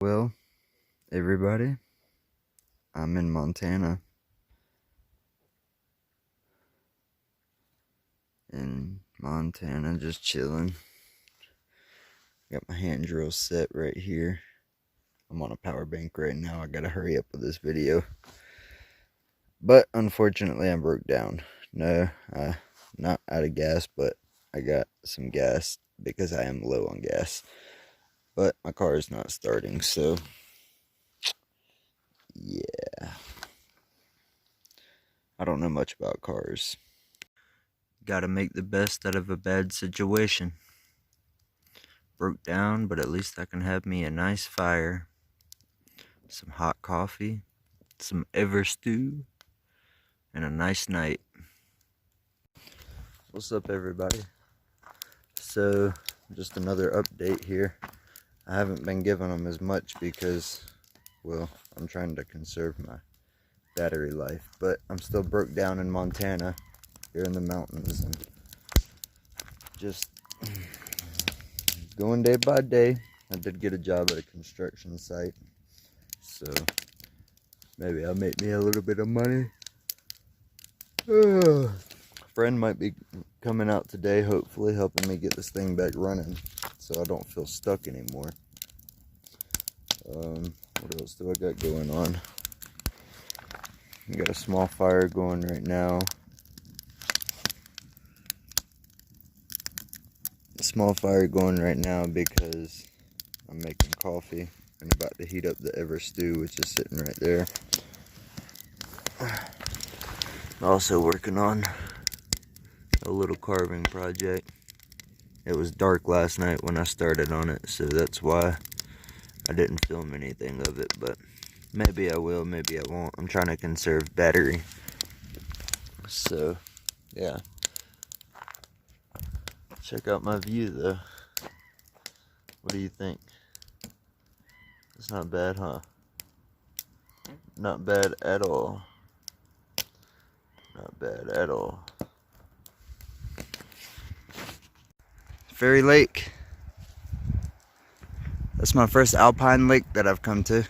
Well, everybody, I'm in Montana. Just chilling. Got my hand drill set right here. I'm on a power bank right now. I gotta hurry up with this video. But unfortunately, I broke down. No, not out of gas, but I got some gas because I am low on gas. But my car is not starting, so yeah. I don't know much about cars. Gotta make the best out of a bad situation. Broke down, but at least I can have me a nice fire, some hot coffee, some ever stew, and a nice night. What's up, everybody? So, just another update here. I haven't been giving them as much because, well, I'm trying to conserve my battery life, but I'm still broke down in Montana, here in the mountains, and just going day by day. I did get a job at a construction site, so maybe I'll make me a little bit of money. A friend might be coming out today, hopefully helping me get this thing back running so I don't feel stuck anymore. What else do I got going on? I got a small fire going right now. A small fire going right now because I'm making coffee and about to heat up the ever stew, which is sitting right there. Also working on a little carving project. It was dark last night when I started on it, so that's why I didn't film anything of it, but maybe I will, maybe I won't. I'm trying to conserve battery. So, yeah. Check out my view, though. What do you think? It's not bad, huh? Not bad at all. Not bad at all. Fairy Lake. That's my first alpine lake that I've come to.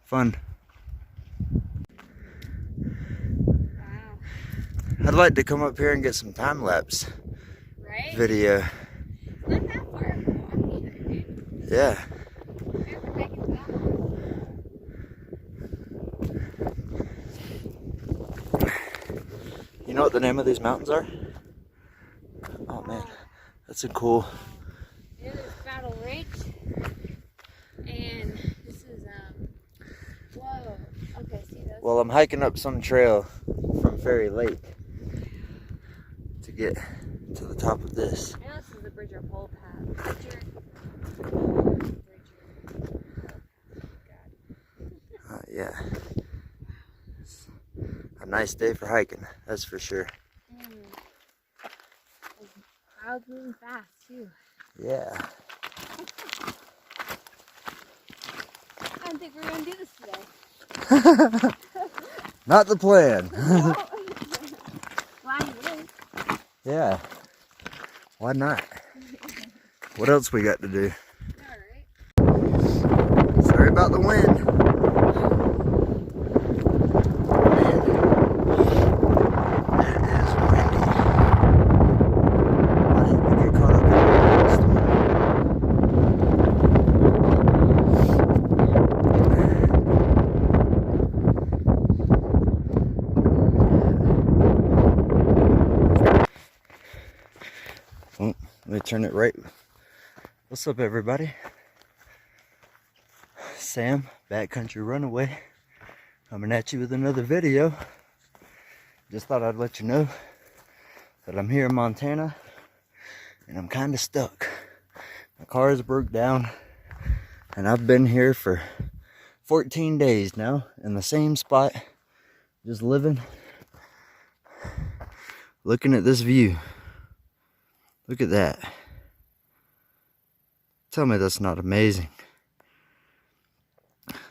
Fun. Wow. I'd like to come up here and get some time-lapse video. It's not that far of a walk either, dude. Yeah. You know what the name of these mountains are? Oh man, that's a cool. It is Battle Ridge, and this is whoa. Okay, see those? Well, I'm hiking up some trail from Fairy Lake to get to the top of this. I know this is the Bridger pole path. Bridger. Yeah. It's a nice day for hiking, that's for sure. Clouds moving fast too. Yeah. I didn't think we were gonna do this today. Not the plan. Glad you did. Yeah. Why not? What else we got to do? Alright. Sorry about the wind. Let me turn it right. What's up, everybody? Sam, BackCountry Runaway, coming at you with another video. Just thought I'd let you know that I'm here in Montana and I'm kind of stuck. My car is broke down and I've been here for 14 days now in the same spot, just living, looking at this view. Look at that. Tell me that's not amazing.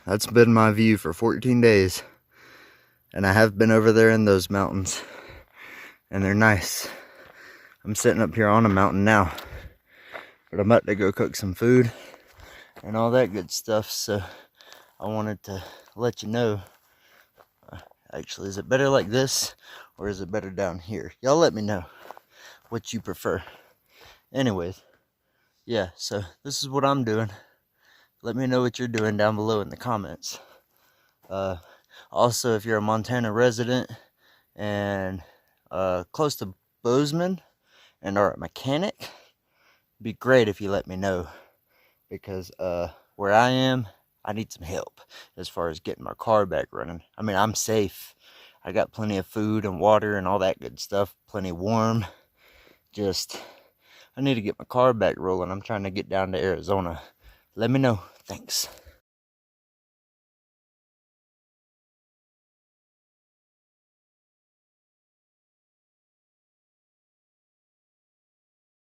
That's been my view for 14 days. And I have been over there in those mountains. And they're nice. I'm sitting up here on a mountain now. But I'm about to go cook some food and all that good stuff, so I wanted to let you know. Actually, is it better like this or is it better down here? Y'all let me know what you prefer. Anyways, yeah, so this is what I'm doing. Let me know what you're doing down below in the comments. Also, if you're a Montana resident and close to Bozeman and are a mechanic, it'd be great if you let me know, because where I am, I need some help as far as getting my car back running. I mean, I'm safe. I got plenty of food and water and all that good stuff, plenty warm. Just, I need to get my car back rolling. I'm trying to get down to Arizona. Let me know. Thanks.